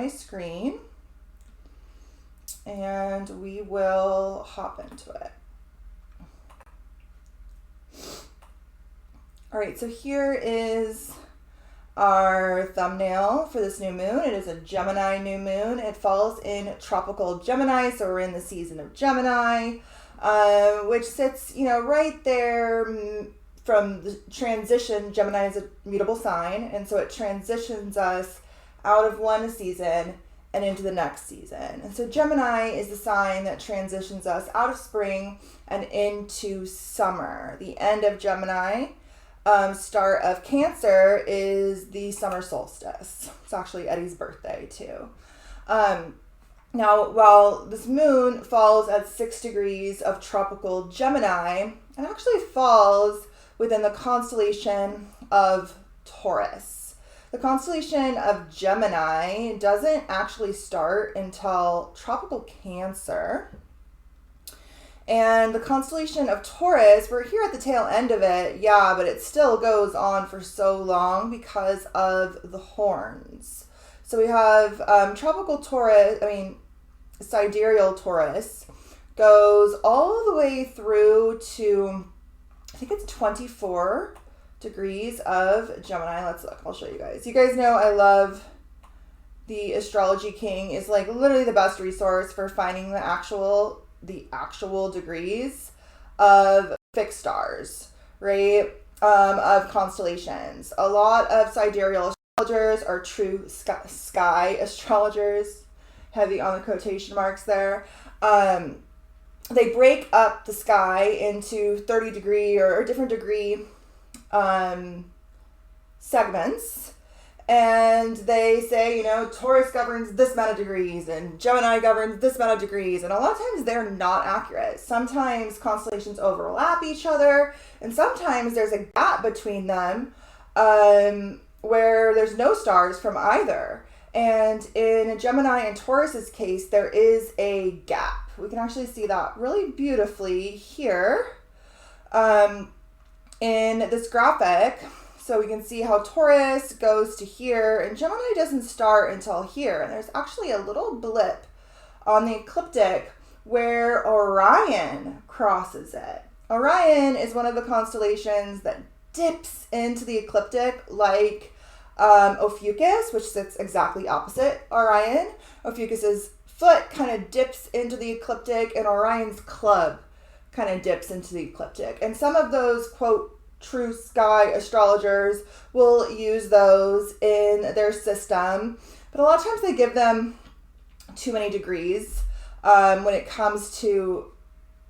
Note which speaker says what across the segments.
Speaker 1: my screen and we will hop into it. All right, so here is our thumbnail for this new moon. It is a Gemini new moon. It falls in tropical Gemini, so we're in the season of Gemini, which sits, right there from the transition. Gemini is a mutable sign, and so it transitions us out of one season and into the next season. And so Gemini is the sign that transitions us out of spring and into summer. The end of Gemini, start of Cancer is the summer solstice. It's actually Eddie's birthday too. Now, while this moon falls at 6 degrees of tropical Gemini, it actually falls within the constellation of Taurus. The constellation of Gemini doesn't actually start until tropical Cancer. And the constellation of Taurus, we're here at the tail end of it, yeah, but it still goes on for so long because of the horns. So we have tropical Taurus, sidereal Taurus goes all the way through to, I think it's 24 degrees of Gemini. Let's look. I'll show you guys. You guys know I love the Astrology King. Is like literally the best resource for finding the actual degrees of fixed stars, right? Of constellations. A lot of sidereal astrologers are true sky astrologers. Heavy on the quotation marks there. They break up the sky into 30 degree or different degree segments, and they say, Taurus governs this amount of degrees and Gemini governs this amount of degrees, and a lot of times they're not accurate. Sometimes constellations overlap each other, and sometimes there's a gap between them where there's no stars from either. And in Gemini and Taurus's case, there is a gap. We can actually see that really beautifully here in this graphic. So we can see how Taurus goes to here, and Gemini doesn't start until here. And there's actually a little blip on the ecliptic where Orion crosses it. Orion is one of the constellations that dips into the ecliptic like Ophiuchus, which sits exactly opposite Orion. Ophiuchus's foot kind of dips into the ecliptic, and Orion's club kind of dips into the ecliptic. And some of those, quote, true sky astrologers will use those in their system, but a lot of times they give them too many degrees when it comes to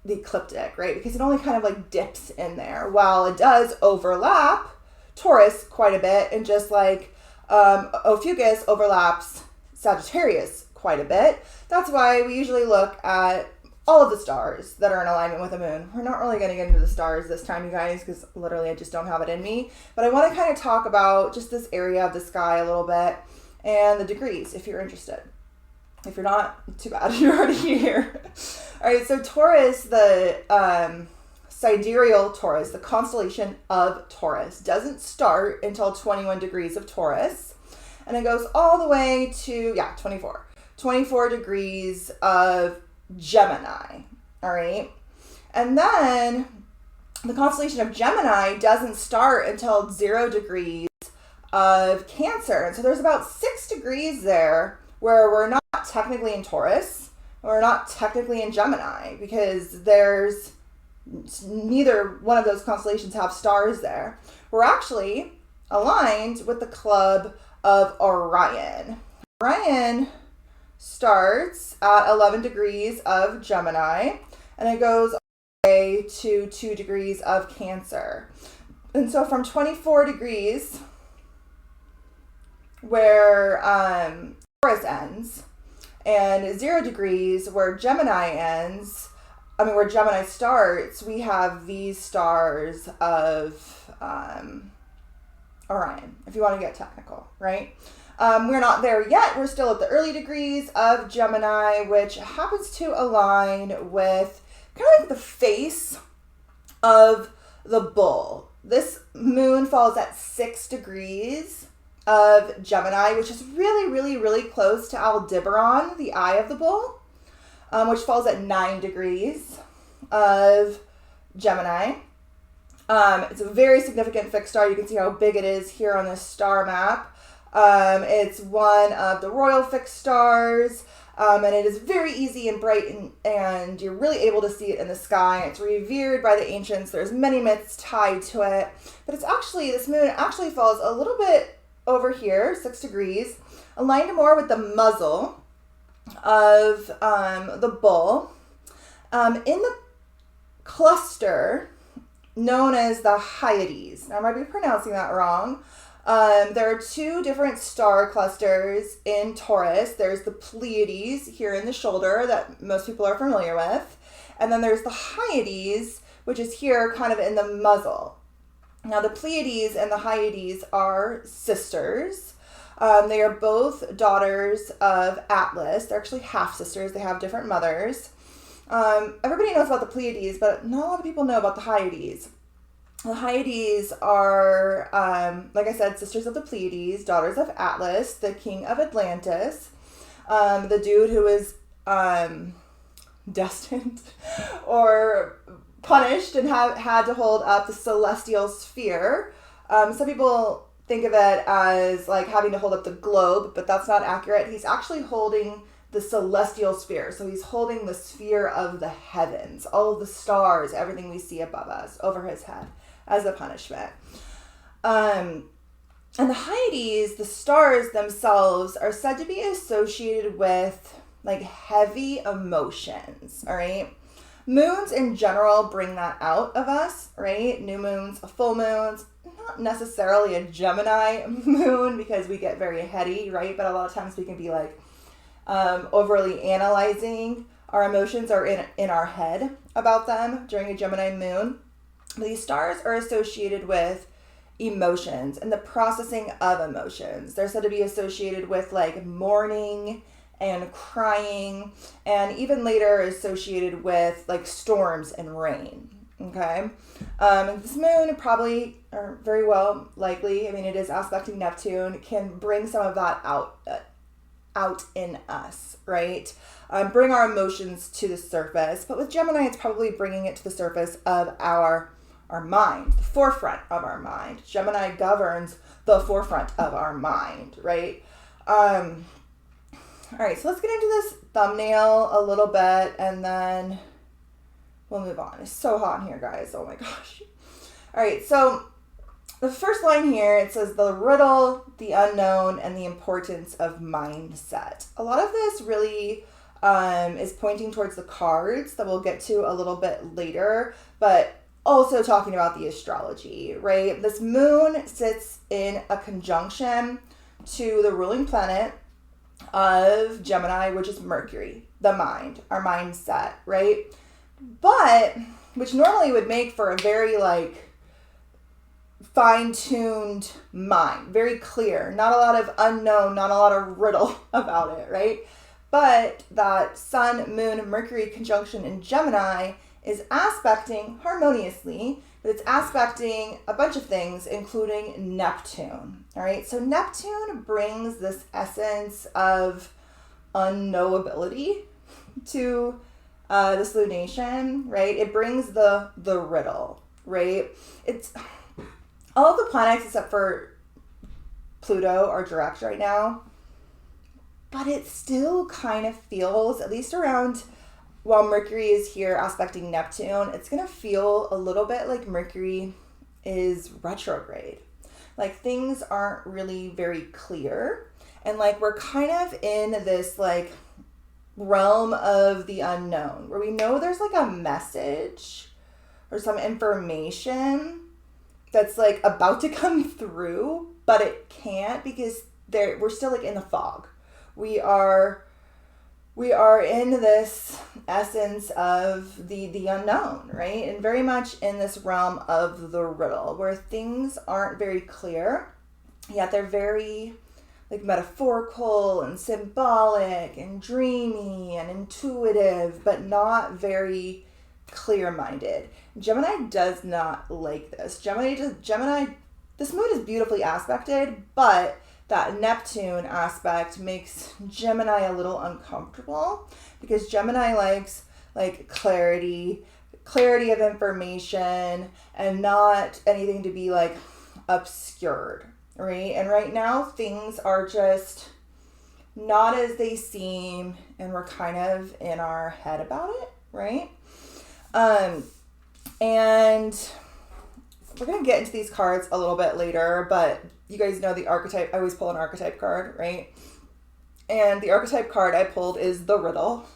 Speaker 1: the ecliptic, right? Because it only kind of like dips in there, while it does overlap Taurus quite a bit, and just like Ophiuchus overlaps Sagittarius quite a bit. That's why we usually look at all of the stars that are in alignment with the moon. We're not really going to get into the stars this time, you guys, because literally I just don't have it in me. But I want to kind of talk about just this area of the sky a little bit and the degrees, if you're interested. If you're not, too bad, you're already here. All right, so Taurus, the sidereal Taurus, the constellation of Taurus, doesn't start until 21 degrees of Taurus, and it goes all the way to 24 degrees of Gemini. All right, and then the constellation of Gemini doesn't start until 0 degrees of Cancer, and so there's about 6 degrees there where we're not technically in Taurus, we're not technically in Gemini, because there's neither one of those constellations have stars there. We're actually aligned with the club of Orion. Orion starts at 11 degrees of Gemini, and it goes all the way to 2 degrees of Cancer. And so from 24 degrees, where Taurus ends, and 0 degrees where Gemini ends, where Gemini starts, we have these stars of Orion, if you want to get technical, right? We're not there yet. We're still at the early degrees of Gemini, which happens to align with kind of like the face of the bull. This moon falls at 6 degrees of Gemini, which is really, really, really close to Aldebaran, the eye of the bull, which falls at 9 degrees of Gemini. It's a very significant fixed star. You can see how big it is here on this star map. It's one of the royal fixed stars, and it is very easy and bright, and you're really able to see it in the sky. It's revered by the ancients. There's many myths tied to it, but it's actually, this moon actually falls a little bit over here, 6 degrees, aligned more with the muzzle of the bull, in the cluster known as the Hyades. Now, I might be pronouncing that wrong. There are 2 different star clusters in Taurus. There's the Pleiades here in the shoulder that most people are familiar with. And then there's the Hyades, which is here kind of in the muzzle. Now, the Pleiades and the Hyades are sisters. They are both daughters of Atlas. They're actually half-sisters. They have different mothers. Everybody knows about the Pleiades, but not a lot of people know about the Hyades. The Hyades are, like I said, sisters of the Pleiades, daughters of Atlas, the king of Atlantis, the dude who is destined or punished and had to hold up the celestial sphere. Some people think of it as like having to hold up the globe, but that's not accurate. He's actually holding the celestial sphere. So he's holding the sphere of the heavens, all of the stars, everything we see above us, over his head as a punishment. And the Hyades, the stars themselves, are said to be associated with like heavy emotions, all right? Moons in general bring that out of us, right? New moons, full moons, not necessarily a Gemini moon because we get very heady, right? But a lot of times we can be like overly analyzing our emotions or in our head about them during a Gemini moon. These stars are associated with emotions and the processing of emotions. They're said to be associated with like mourning and crying, and even later associated with like storms and rain. Okay. And this moon probably, or very well likely, I mean, it is aspecting Neptune, can bring some of that out in us, right? Bring our emotions to the surface. But with Gemini, it's probably bringing it to the surface of our mind, the forefront of our mind. Gemini governs the forefront of our mind, right? All right, so let's get into this thumbnail a little bit, and then we'll move on. It's so hot in here, guys. Oh my gosh. All right, so the first line here, it says the riddle, the unknown, and the importance of mindset. A lot of this really is pointing towards the cards that we'll get to a little bit later, but also talking about the astrology, right? This moon sits in a conjunction to the ruling planet of Gemini, which is Mercury, the mind, our mindset, right? But, which normally would make for a very like fine-tuned mind, very clear, not a lot of unknown, not a lot of riddle about it, right? But that Sun, Moon, Mercury conjunction in Gemini is aspecting harmoniously, but it's aspecting a bunch of things, including Neptune. All right, so Neptune brings this essence of unknowability to this lunation, right? It brings the riddle, right? It's all of the planets except for Pluto are direct right now, but it still kind of feels, at least around while Mercury is here aspecting Neptune, it's going to feel a little bit like Mercury is retrograde. Like things aren't really very clear. And like we're kind of in this like realm of the unknown where we know there's like a message or some information that's like about to come through, but it can't because we're still like in the fog. We are in this essence of the unknown, right? And very much in this realm of the riddle where things aren't very clear, yet they're very like metaphorical and symbolic and dreamy and intuitive, but not very clear-minded. Gemini does not like this. Gemini, this moon is beautifully aspected, but that Neptune aspect makes Gemini a little uncomfortable, because Gemini likes like clarity of information, and not anything to be like obscured, right? And right now things are just not as they seem, and we're kind of in our head about it, right? And we're going to get into these cards a little bit later, but you guys know the archetype. I always pull an archetype card, right? And the archetype card I pulled is the riddle.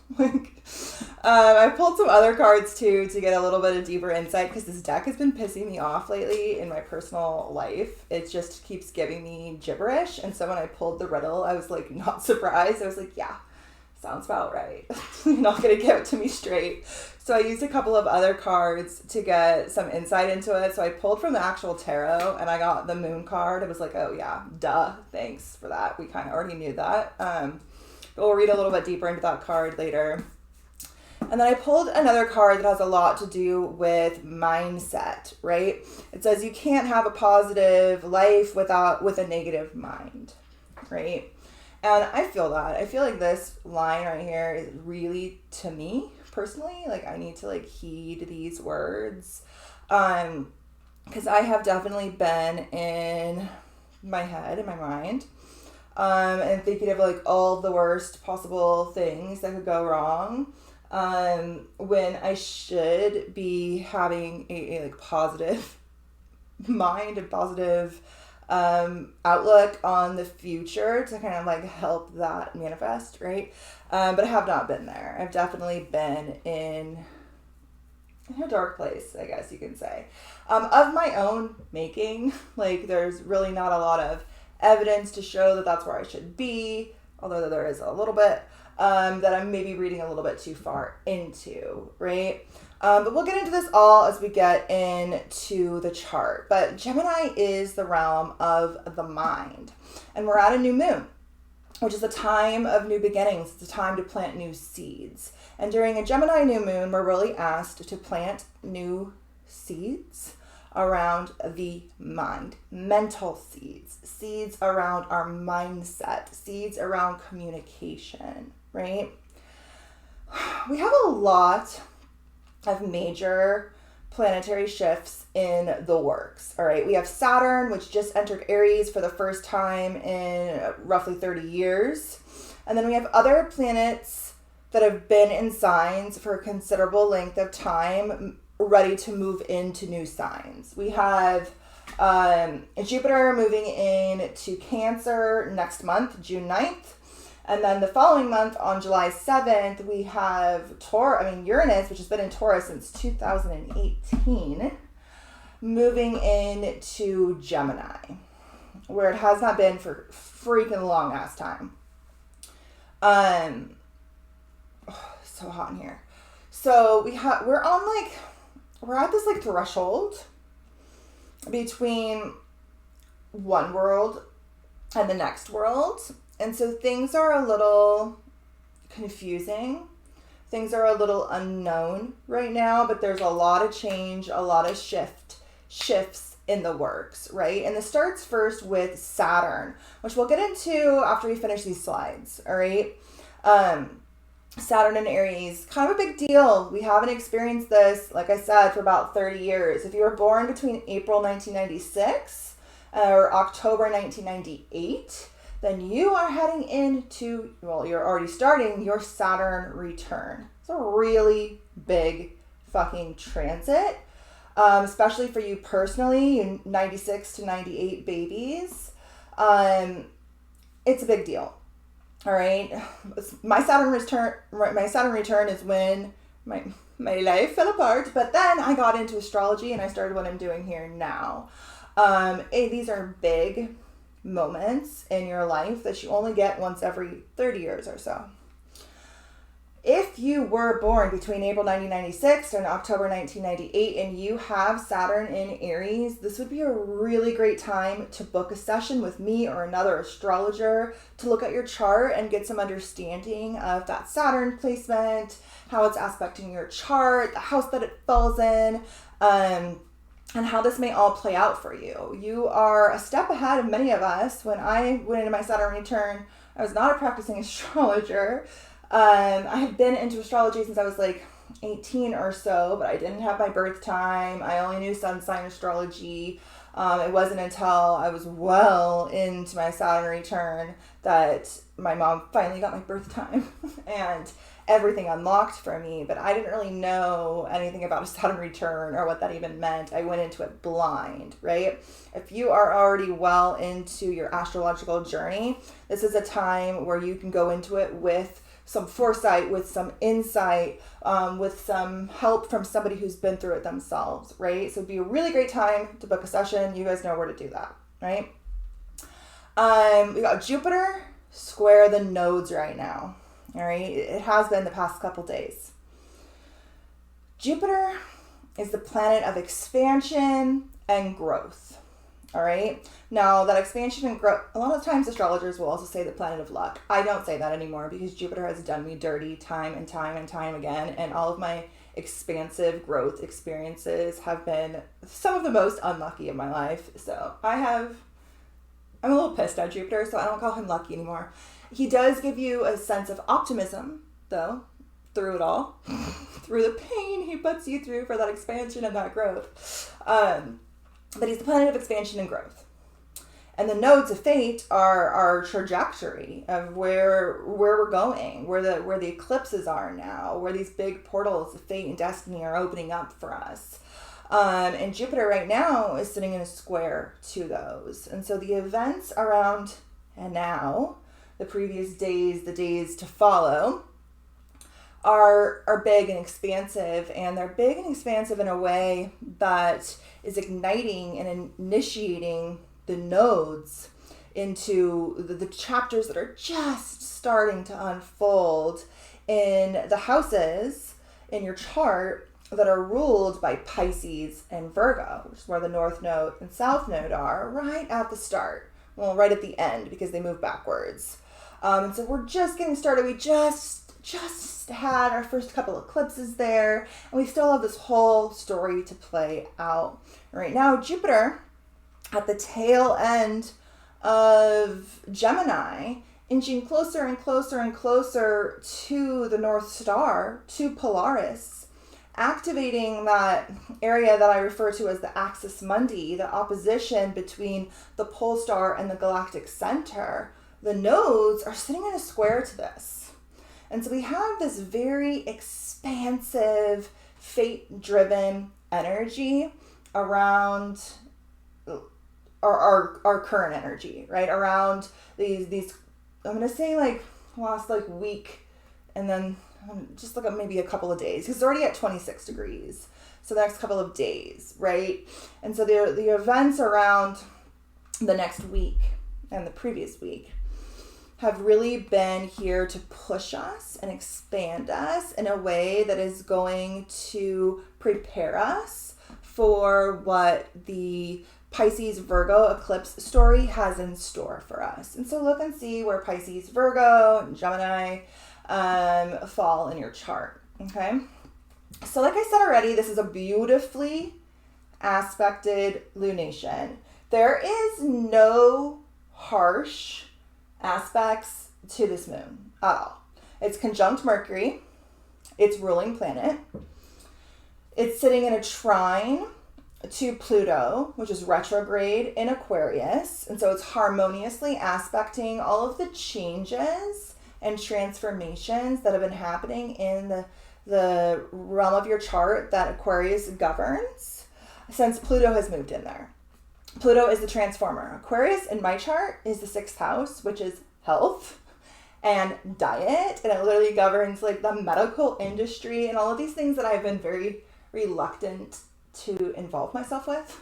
Speaker 1: I pulled some other cards too to get a little bit of deeper insight, because this deck has been pissing me off lately in my personal life. It just keeps giving me gibberish. And so when I pulled the riddle, I was like not surprised. I was like, yeah, sounds about right. You're not going to give it to me straight. So I used a couple of other cards to get some insight into it. So I pulled from the actual tarot, and I got the moon card. It was like, oh yeah, duh, thanks for that. We kind of already knew that. But we'll read a little bit deeper into that card later. And then I pulled another card that has a lot to do with mindset, right? It says you can't have a positive life with a negative mind, right? And I feel that. I feel like this line right here is really, to me personally, like I need to like heed these words, because I have definitely been in my head, in my mind, and thinking of like all the worst possible things that could go wrong, when I should be having a like positive mind and positive outlook on the future to kind of like help that manifest, right? But I have not been there. I've definitely been in a dark place, I guess you can say, of my own making. Like there's really not a lot of evidence to show that that's where I should be, although there is a little bit, that I'm maybe reading a little bit too far into, right? But we'll get into this all as we get into the chart. But Gemini is the realm of the mind. And we're at a new moon, which is a time of new beginnings. It's a time to plant new seeds. And during a Gemini new moon, we're really asked to plant new seeds around the mind. Mental seeds. Seeds around our mindset. Seeds around communication, right? We have a lot of major planetary shifts in the works. All right, we have Saturn, which just entered Aries for the first time in roughly 30 years. And then we have other planets that have been in signs for a considerable length of time, ready to move into new signs. We have Jupiter moving into Cancer next month, June 9th. And then the following month, on July 7th, we have Uranus, which has been in Taurus since 2018, moving into Gemini, where it has not been for freaking long ass time. So hot in here. So we're at this like threshold between one world and the next world. And so things are a little confusing. Things are a little unknown right now, but there's a lot of change, a lot of shifts in the works, right? And this starts first with Saturn, which we'll get into after we finish these slides, all right? Saturn and Aries, kind of a big deal. We haven't experienced this, like I said, for about 30 years. If you were born between April 1996 or October 1998, then you are heading into, you're already starting your Saturn return. It's a really big fucking transit, especially for you personally, you 96 to 98 babies. It's a big deal. All right. My Saturn return is when my life fell apart, but then I got into astrology and I started what I'm doing here now. These are big moments in your life that you only get once every 30 years or so. If you were born between April 1996 and October 1998 and you have Saturn in Aries, this would be a really great time to book a session with me or another astrologer to look at your chart and get some understanding of that Saturn placement, how it's aspecting your chart, the house that it falls in, and how this may all play out for you. You are a step ahead of many of us. When I went into my Saturn return, I was not a practicing astrologer. I had been into astrology since I was like 18 or so, but I didn't have my birth time. I only knew sun sign astrology. It wasn't until I was well into my Saturn return that my mom finally got my birth time and everything unlocked for me. But I didn't really know anything about a Saturn return or what that even meant. I went into it blind, right? If you are already well into your astrological journey, this is a time where you can go into it with some foresight, with some insight, with some help from somebody who's been through it themselves, right? So it'd be a really great time to book a session. You guys know where to do that, right? We got Jupiter square the nodes right now, all right? It has been the past couple days. Jupiter is the planet of expansion and growth, all right? Now, that expansion and growth, a lot of times astrologers will also say the planet of luck. I don't say that anymore because Jupiter has done me dirty time and time and time again, and all of my expansive growth experiences have been some of the most unlucky of my life. So I'm a little pissed at Jupiter, so I don't call him lucky anymore. He does give you a sense of optimism, though, through it all, through the pain he puts you through for that expansion and that growth. But he's the planet of expansion and growth. And the nodes of fate are our trajectory of where we're going, where the eclipses are now, where these big portals of fate and destiny are opening up for us. And Jupiter right now is sitting in a square to those. And so the events around and now, the previous days, the days to follow, are big and expansive. And they're big and expansive in a way that is igniting and initiating the nodes into the chapters that are just starting to unfold in the houses in your chart that are ruled by Pisces and Virgo, which is where the North Node and South Node are, right at the start. Well, right at the end, because they move backwards. And so we're just getting started. We just had our first couple eclipses there, and we still have this whole story to play out. Right now, Jupiter, at the tail end of Gemini, inching closer and closer and closer to the North Star, to Polaris, activating that area that I refer to as the axis mundi, the opposition between the pole star and the galactic center. The nodes are sitting in a square to this. And so we have this very expansive, fate-driven energy around our current energy, right? Around these I'm going to say like last like week, and then just look at maybe a couple of days, because it's already at 26 degrees. So the next couple of days, right? And so the events around the next week and the previous week have really been here to push us and expand us in a way that is going to prepare us for what the Pisces Virgo eclipse story has in store for us. And so look and see where Pisces Virgo and Gemini fall in your chart. Okay. So like I said already, this is a beautifully aspected lunation. There is no harsh aspects to this moon at all. It's conjunct Mercury, its ruling planet. It's sitting in a trine to Pluto, which is retrograde in Aquarius. And so it's harmoniously aspecting all of the changes and transformations that have been happening in the realm of your chart that Aquarius governs since Pluto has moved in there. Pluto is the transformer. Aquarius in my chart is the 6th house, which is health and diet. And it literally governs like the medical industry and all of these things that I've been very reluctant to involve myself with.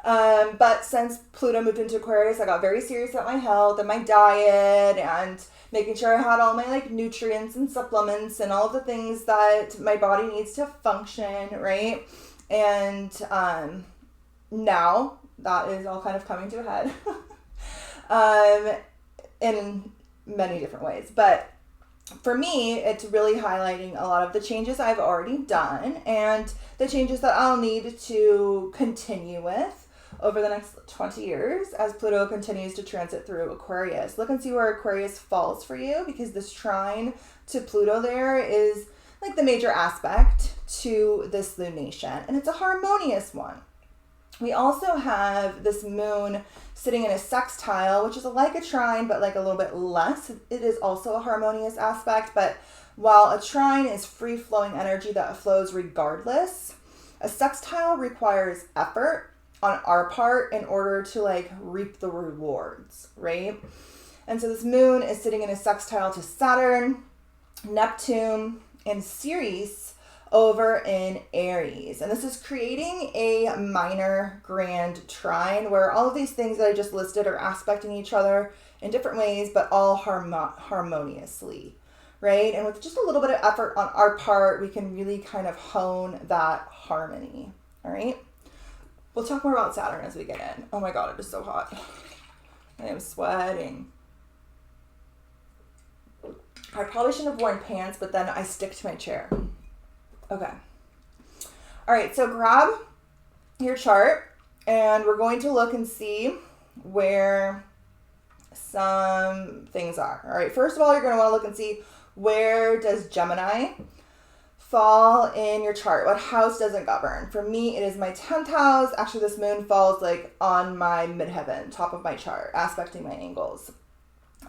Speaker 1: But since Pluto moved into Aquarius, I got very serious about my health and my diet and making sure I had all my like nutrients and supplements and all of the things that my body needs to function, right? And now that is all kind of coming to a head in many different ways. But for me, it's really highlighting a lot of the changes I've already done and the changes that I'll need to continue with over the next 20 years as Pluto continues to transit through Aquarius. Look and see where Aquarius falls for you, because this trine to Pluto there is like the major aspect to this lunation, and it's a harmonious one. We also have this moon sitting in a sextile, which is like a trine, but like a little bit less. It is also a harmonious aspect, but while a trine is free-flowing energy that flows regardless, a sextile requires effort on our part in order to like reap the rewards, right? And so this moon is sitting in a sextile to Saturn, Neptune, and Ceres over in Aries. And this is creating a minor grand trine where all of these things that I just listed are aspecting each other in different ways, but all harmoniously, right? And with just a little bit of effort on our part, we can really kind of hone that harmony, all right? We'll talk more about Saturn as we get in. Oh my God, it is so hot. I am sweating. I probably shouldn't have worn pants, but then I stick to my chair. Okay. All right, so grab your chart and we're going to look and see where some things are. All right, first of all, you're going to want to look and see, where does Gemini fall in your chart? What house does it govern? For me, it is my 10th house. Actually, this moon falls like on my midheaven, top of my chart, aspecting my angles.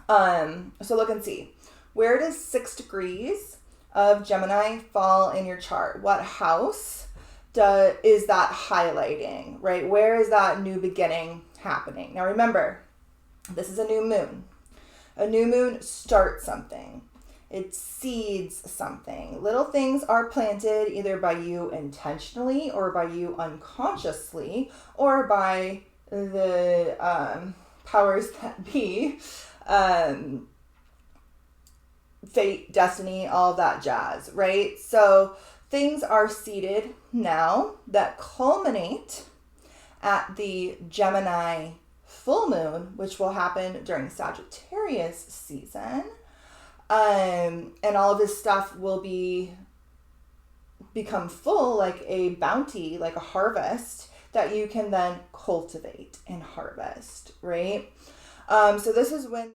Speaker 1: So look and see. Where does 6 degrees of Gemini fall in your chart? What house is that highlighting, right? Where is that new beginning happening? Now remember, this is a new moon. A new moon starts something. It seeds something. Little things are planted either by you intentionally or by you unconsciously or by the powers that be. Fate, destiny, all of that jazz, right? So things are seeded now that culminate at the Gemini full moon, which will happen during Sagittarius season. And all of this stuff will become full, like a bounty, like a harvest that you can then cultivate and harvest, right? So this is when